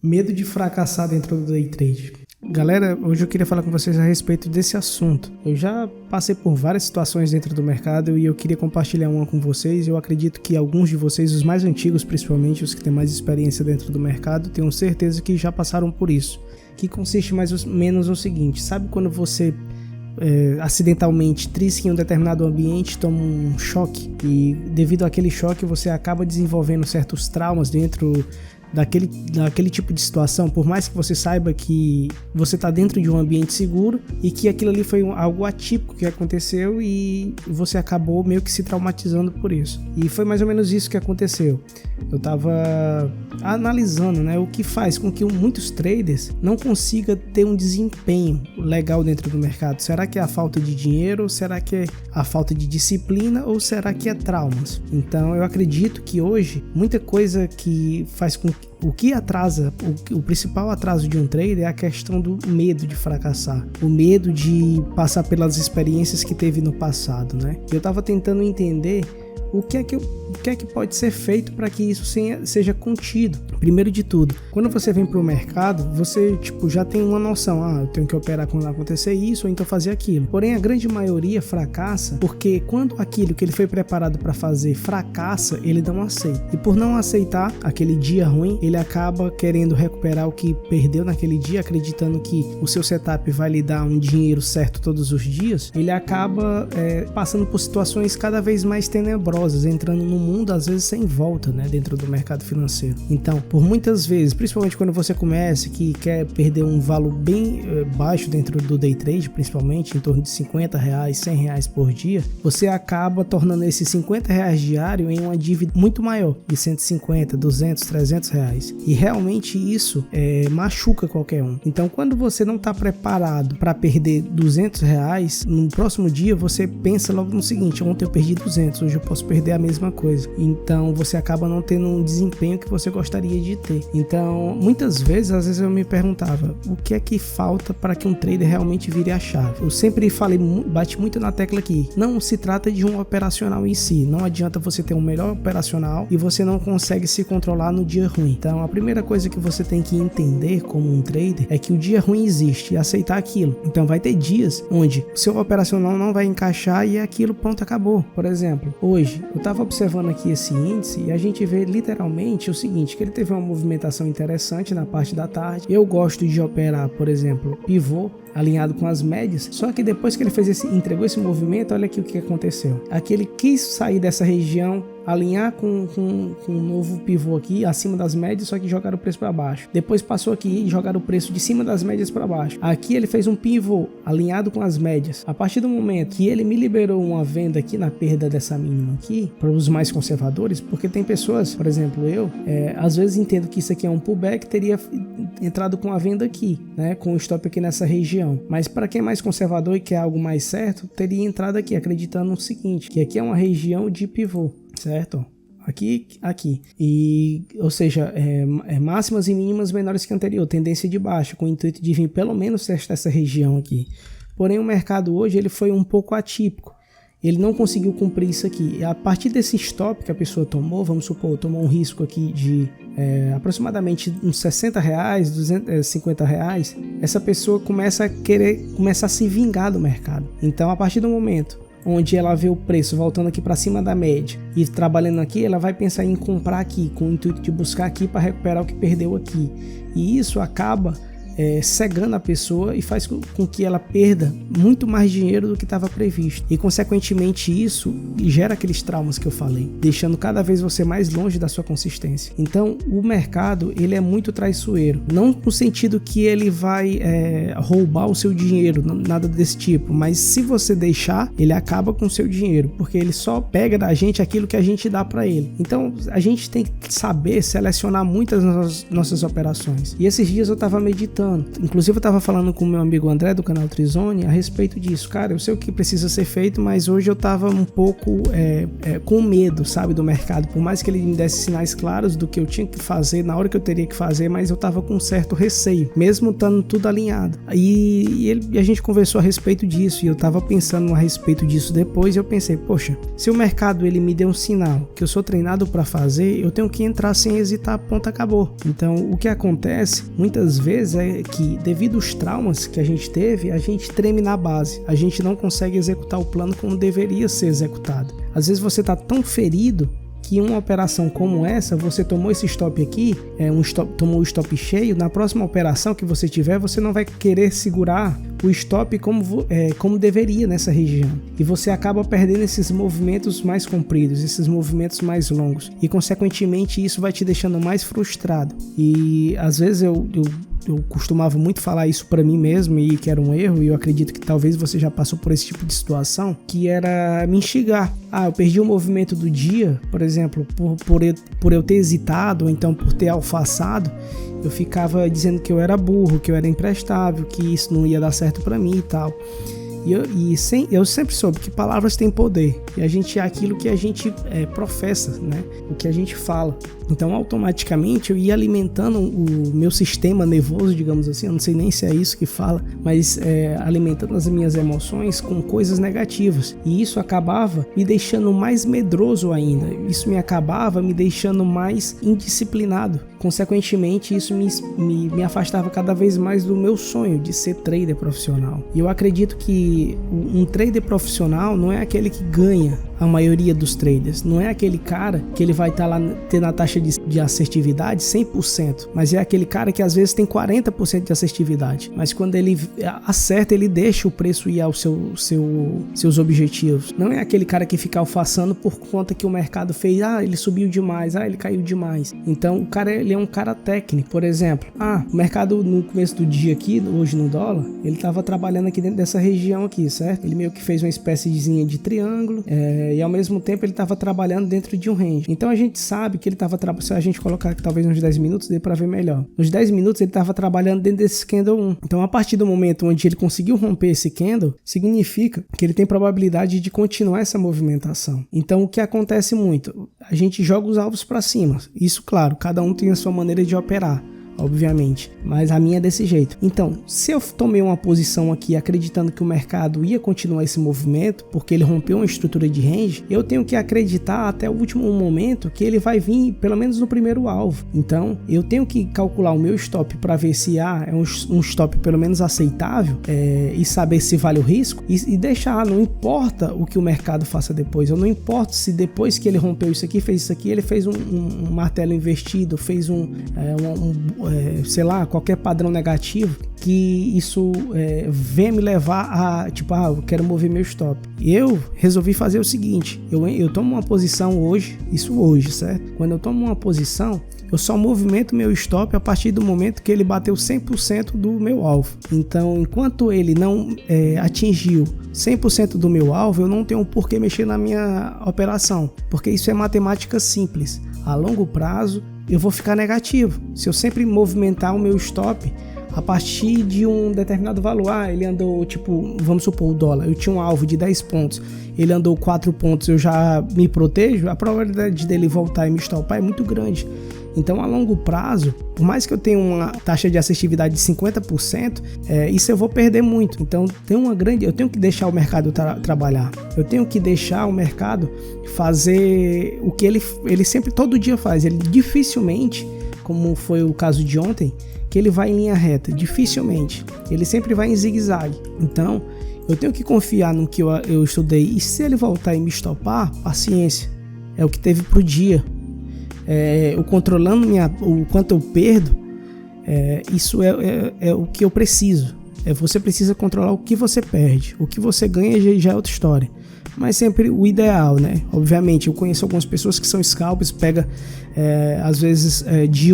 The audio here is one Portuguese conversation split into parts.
Medo de fracassar dentro do day trade. Galera, hoje eu queria falar com vocês a respeito desse assunto. Eu já passei por várias situações dentro do mercado e eu queria compartilhar uma com vocês. Eu acredito que alguns de vocês, os mais antigos principalmente, os que têm mais experiência dentro do mercado, tenho certeza que já passaram por isso. Que consiste mais ou menos no seguinte: sabe quando você acidentalmente trisca em um determinado ambiente, toma um choque e devido àquele choque você acaba desenvolvendo certos traumas dentro daquele tipo de situação, por mais que você saiba que você está dentro de um ambiente seguro e que aquilo ali foi algo atípico que aconteceu e você acabou meio que se traumatizando por isso. E foi mais ou menos isso que aconteceu. Eu estava analisando, o que faz com que muitos traders não consigam ter um desempenho legal dentro do mercado. Será que é a falta de dinheiro? Será que é a falta de disciplina? Ou será que é traumas? Então eu acredito que hoje muita coisa que faz com que o que atrasa, o principal atraso de um trader é a questão do medo de fracassar, o medo de passar pelas experiências que teve no passado, Eu estava tentando entender o que é que pode ser feito para que isso seja contido. Primeiro de tudo, quando você vem para o mercado, você já tem uma noção, eu tenho que operar quando acontecer isso ou então fazer aquilo. Porém, a grande maioria fracassa porque quando aquilo que ele foi preparado para fazer fracassa, ele não aceita. E por não aceitar aquele dia ruim, ele acaba querendo recuperar o que perdeu naquele dia, acreditando que o seu setup vai lhe dar um dinheiro certo todos os dias. Ele acaba passando por situações cada vez mais tenebrosas, entrando no mundo às vezes sem volta, dentro do mercado financeiro. Então, por muitas vezes, principalmente quando você começa que quer perder um valor bem baixo dentro do day trade, principalmente em torno de R$50, R$100 por dia, você acaba tornando esses R$50 diário em uma dívida muito maior, de 150, 200, R$300. E realmente isso machuca qualquer um. Então, quando você não está preparado para perder R$200, no próximo dia você pensa logo no seguinte: ontem eu perdi 200, hoje eu posso perder a mesma coisa. Então você acaba não tendo um desempenho que você gostaria de ter. Então muitas vezes, às vezes eu me perguntava o que é que falta para que um trader realmente vire a chave. Eu sempre bati muito na tecla aqui, não se trata de um operacional em si. Não adianta você ter um melhor operacional e você não consegue se controlar no dia ruim. Então a primeira coisa que você tem que entender como um trader é que o dia ruim existe e aceitar aquilo. Então vai ter dias onde o seu operacional não vai encaixar e aquilo, pronto, acabou. Por exemplo, hoje eu estava observando aqui esse índice e a gente vê literalmente o seguinte, que ele teve uma movimentação interessante na parte da tarde. Eu gosto de operar, por exemplo, pivô alinhado com as médias, só que depois que ele entregou esse movimento, olha aqui o que aconteceu. Aqui ele quis sair dessa região, alinhar com um novo pivô aqui acima das médias, só que jogaram o preço para baixo. Depois passou aqui e jogaram o preço de cima das médias para baixo. Aqui ele fez um pivô alinhado com as médias. A partir do momento que ele me liberou uma venda aqui na perda dessa mínima aqui, para os mais conservadores, porque tem pessoas, por exemplo, eu às vezes entendo que isso aqui é um pullback, teria entrado com a venda aqui, com o stop aqui nessa região. Mas para quem é mais conservador e quer algo mais certo, teria entrado aqui acreditando no seguinte, que aqui é uma região de pivô, certo? Aqui. E, ou seja, máximas e mínimas menores que a anterior, tendência de baixa, com o intuito de vir pelo menos dessa região aqui. Porém, o mercado hoje ele foi um pouco atípico. Ele não conseguiu cumprir isso aqui. E a partir desse stop que a pessoa tomou, vamos supor, tomou um risco aqui de aproximadamente uns R$60, R$250, essa pessoa começa a se vingar do mercado. Então, a partir do momento onde ela vê o preço voltando aqui para cima da média e trabalhando aqui, ela vai pensar em comprar aqui, com o intuito de buscar aqui para recuperar o que perdeu aqui. E isso acaba cegando a pessoa e faz com que ela perda muito mais dinheiro do que estava previsto. E consequentemente isso gera aqueles traumas que eu falei, deixando cada vez você mais longe da sua consistência. Então o mercado ele é muito traiçoeiro, não no sentido que ele vai roubar o seu dinheiro, nada desse tipo, mas se você deixar, ele acaba com o seu dinheiro, porque ele só pega da gente aquilo que a gente dá para ele. Então a gente tem que saber selecionar muitas nossas operações. E esses dias eu estava meditando ajudando. Inclusive eu estava falando com o meu amigo André do canal Trizone a respeito disso. Cara, eu sei o que precisa ser feito, mas hoje eu estava um pouco com medo, sabe, do mercado. Por mais que ele me desse sinais claros do que eu tinha que fazer, na hora que eu teria que fazer, mas eu estava com um certo receio, mesmo estando tudo alinhado. E a gente conversou a respeito disso, e eu estava pensando a respeito disso depois, e eu pensei, poxa, se o mercado ele me deu um sinal que eu sou treinado para fazer, eu tenho que entrar sem hesitar, ponto, acabou. Então, o que acontece muitas vezes é que, devido aos traumas que a gente teve, a gente treme na base, a gente não consegue executar o plano como deveria ser executado. Às vezes você está tão ferido que uma operação como essa, você tomou esse stop aqui, tomou o stop cheio, na próxima operação que você tiver, você não vai querer segurar o stop como deveria nessa região. E você acaba perdendo esses movimentos mais compridos, esses movimentos mais longos. E, consequentemente, isso vai te deixando mais frustrado. E, às vezes, eu costumava muito falar isso pra mim mesmo, e que era um erro, e eu acredito que talvez você já passou por esse tipo de situação, que era me instigar. Eu perdi o movimento do dia, por exemplo, por eu ter hesitado, ou então por ter alfaçado, eu ficava dizendo que eu era burro, que eu era imprestável, que isso não ia dar certo pra mim e tal. Eu sempre soube que palavras têm poder, e a gente é aquilo que a gente professa, né? O que a gente fala. Então, automaticamente, eu ia alimentando o meu sistema nervoso, digamos assim, eu não sei nem se é isso que fala, mas alimentando as minhas emoções com coisas negativas. E isso acabava me deixando mais medroso ainda. Isso me acabava me deixando mais indisciplinado. Consequentemente, isso me afastava cada vez mais do meu sonho de ser trader profissional. E eu acredito que um trader profissional não é aquele que ganha a maioria dos traders. Não é aquele cara que ele vai estar lá tendo a taxa de assertividade 100%, mas é aquele cara que às vezes tem 40% de assertividade, mas quando ele acerta, ele deixa o preço ir aos seus objetivos. Não é aquele cara que fica alfaçando por conta que o mercado fez, ele subiu demais, ele caiu demais. Então o cara, ele é um cara técnico. Por exemplo, o mercado no começo do dia aqui, hoje no dólar, ele estava trabalhando aqui dentro dessa região aqui, certo? Ele meio que fez uma espéciezinha de triângulo, e ao mesmo tempo ele estava trabalhando dentro de um range. Então a gente sabe que ele estava trabalhando, se a gente colocar aqui talvez uns 10 minutos, dê para ver melhor. Nos 10 minutos ele estava trabalhando dentro desse candle 1. Então a partir do momento onde ele conseguiu romper esse candle, significa que ele tem probabilidade de continuar essa movimentação. Então o que acontece muito? A gente joga os alvos para cima. Isso, claro, cada um tem a sua maneira de operar, obviamente, mas a minha é desse jeito. Então, se eu tomei uma posição aqui acreditando que o mercado ia continuar esse movimento, porque ele rompeu uma estrutura de range, eu tenho que acreditar até o último momento que ele vai vir pelo menos no primeiro alvo. Então, eu tenho que calcular o meu stop para ver se é um stop pelo menos aceitável, e saber se vale o risco, e deixar, não importa o que o mercado faça depois, eu não importo se depois que ele rompeu isso aqui, fez isso aqui, ele fez um martelo invertido, fez sei lá, qualquer padrão negativo, que isso venha me levar a, eu quero mover meu stop. Eu resolvi fazer o seguinte, eu tomo uma posição hoje, certo? Quando eu tomo uma posição, eu só movimento meu stop a partir do momento que ele bateu 100% do meu alvo. Então, enquanto ele não atingiu 100% do meu alvo, eu não tenho por que mexer na minha operação, porque isso é matemática simples. A longo prazo, eu vou ficar negativo. Se eu sempre movimentar o meu stop a partir de um determinado valor, ele andou, vamos supor, o dólar, eu tinha um alvo de 10 pontos, ele andou 4 pontos, eu já me protejo, a probabilidade dele voltar e me stopar é muito grande. Então, a longo prazo, por mais que eu tenha uma taxa de assertividade de 50%, isso eu vou perder muito. Então, eu tenho que deixar o mercado trabalhar. Eu tenho que deixar o mercado fazer o que ele sempre, todo dia faz. Ele dificilmente, como foi o caso de ontem, que ele vai em linha reta. Dificilmente. Ele sempre vai em zigue-zague. Então, eu tenho que confiar no que eu estudei. E se ele voltar e me estopar, paciência. É o que teve pro dia. Eu controlando o quanto eu perdo, isso é o que eu preciso. Você precisa controlar o que você perde. O que você ganha já é outra história. Mas sempre o ideal, né? Obviamente, eu conheço algumas pessoas que são scalpers, pega às vezes de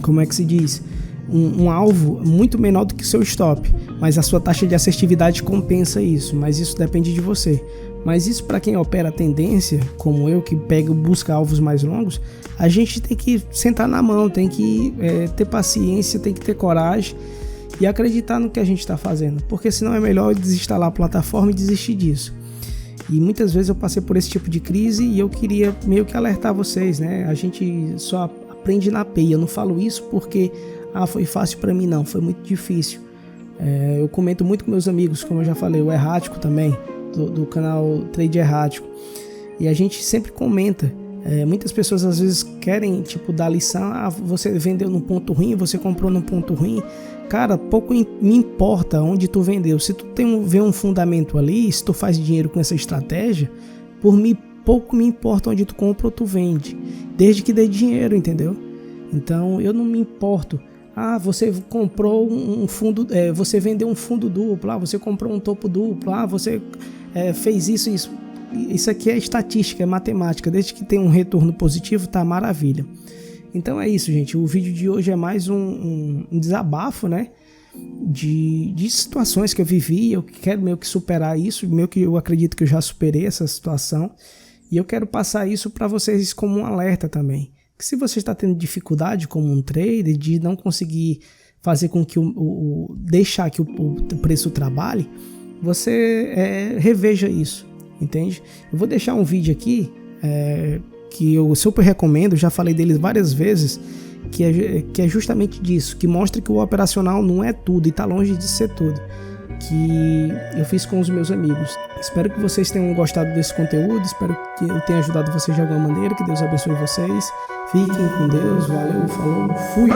como é que se diz? Um alvo muito menor do que o seu stop, mas a sua taxa de assertividade compensa isso, mas isso depende de você. Mas isso para quem opera a tendência, como eu, que busca alvos mais longos, a gente tem que sentar na mão, tem que ter paciência, tem que ter coragem e acreditar no que a gente está fazendo, porque senão é melhor desinstalar a plataforma e desistir disso. E muitas vezes eu passei por esse tipo de crise e eu queria meio que alertar vocês, né? A gente só aprende na peia. Eu não falo isso porque foi fácil para mim, não, foi muito difícil. Eu comento muito com meus amigos, como eu já falei, o Errático também, do canal Trade Errático, e a gente sempre comenta. Muitas pessoas às vezes querem dar lição. Você vendeu num ponto ruim, você comprou num ponto ruim. Cara, pouco me importa onde tu vendeu. Se tu vê um fundamento ali, se tu faz dinheiro com essa estratégia, por mim pouco me importa onde tu compra ou tu vende, desde que dê dinheiro, entendeu? Então eu não me importo. Você comprou um fundo, você vendeu um fundo duplo, você comprou um topo duplo, você fez isso. Isso aqui é estatística, é matemática. Desde que tenha um retorno positivo, tá maravilha. Então é isso, gente. O vídeo de hoje é mais um desabafo, né? De situações que eu vivi. Eu quero meio que superar isso. Eu acredito que eu já superei essa situação. E eu quero passar isso para vocês como um alerta também. Que se você está tendo dificuldade como um trader, de não conseguir fazer com que deixar que o preço trabalhe, você reveja isso, entende? Eu vou deixar um vídeo aqui que eu super recomendo, já falei dele várias vezes, que é justamente disso, que mostra que o operacional não é tudo e está longe de ser tudo, que eu fiz com os meus amigos. Espero que vocês tenham gostado desse conteúdo, espero que eu tenha ajudado vocês de alguma maneira, que Deus abençoe vocês, fiquem com Deus, valeu, falou, fui!